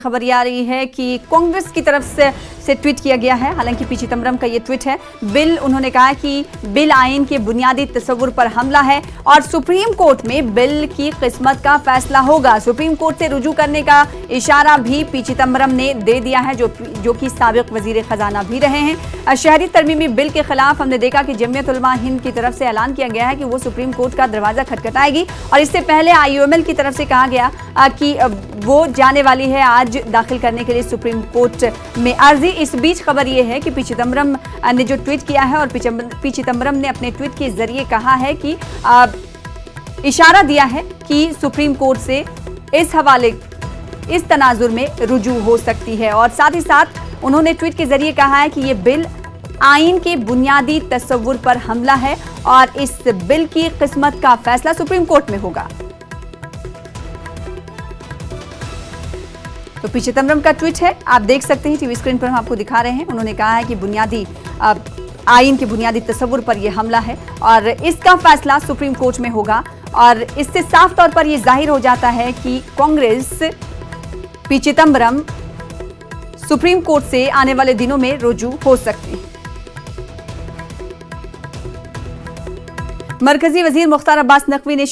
खबर ये आ रही है कि कांग्रेस की तरफ से ट्वीट किया गया है। हालांकि पी चिदंबरम का ये ट्वीट है। बिल उन्होंने कहा कि बिल आइन के बुनियादी तस्वुर पर हमला है और सुप्रीम कोर्ट में बिल की किस्मत का फैसला होगा। सुप्रीम कोर्ट से रुजू करने का इशारा भी पी चिदंबरम ने दे दिया है, जो कि साबिक वजीर खजाना भी रहे हैं। शहरी तरमीमी बिल के खिलाफ हमने देखा कि जमीयत उलमा हिंद की तरफ से ऐलान किया गया है कि वो सुप्रीम कोर्ट का दरवाजा खटखटाएगी और इससे पहले IUML की तरफ से कहा गया कि वो जाने वाली है आज दाखिल करने के लिए सुप्रीम कोर्ट में अर्जी। इस बीच खबर यह है कि पी चिदंबरम ने जो ट्वीट किया है और पी चिदंबरम ने अपने ट्वीट के जरिए कहा है कि इशारा दिया है कि सुप्रीम कोर्ट से इस हवाले इस तनाजुर में रुजू हो सकती है और साथ ही साथ उन्होंने ट्वीट के जरिए कहा है कि यह बिल आइन के बुनियादी तस्वुर पर हमला है और इस बिल की किस्मत का फैसला सुप्रीम कोर्ट में होगा। तो पी चिदंबरम का ट्वीट है, आप देख सकते हैं, टीवी स्क्रीन पर हम आपको दिखा रहे हैं। उन्होंने कहा है कि बुनियादी आइन के बुनियादी तस्वुर पर यह हमला है और इसका फैसला सुप्रीम कोर्ट में होगा और इससे साफ तौर पर यह जाहिर हो जाता है कि Congress P Chidambaram supreme court से आने वाले दिनों में रुजू हो सकती है। मरकजी वजीर मुख्तार अब्बास नकवी ने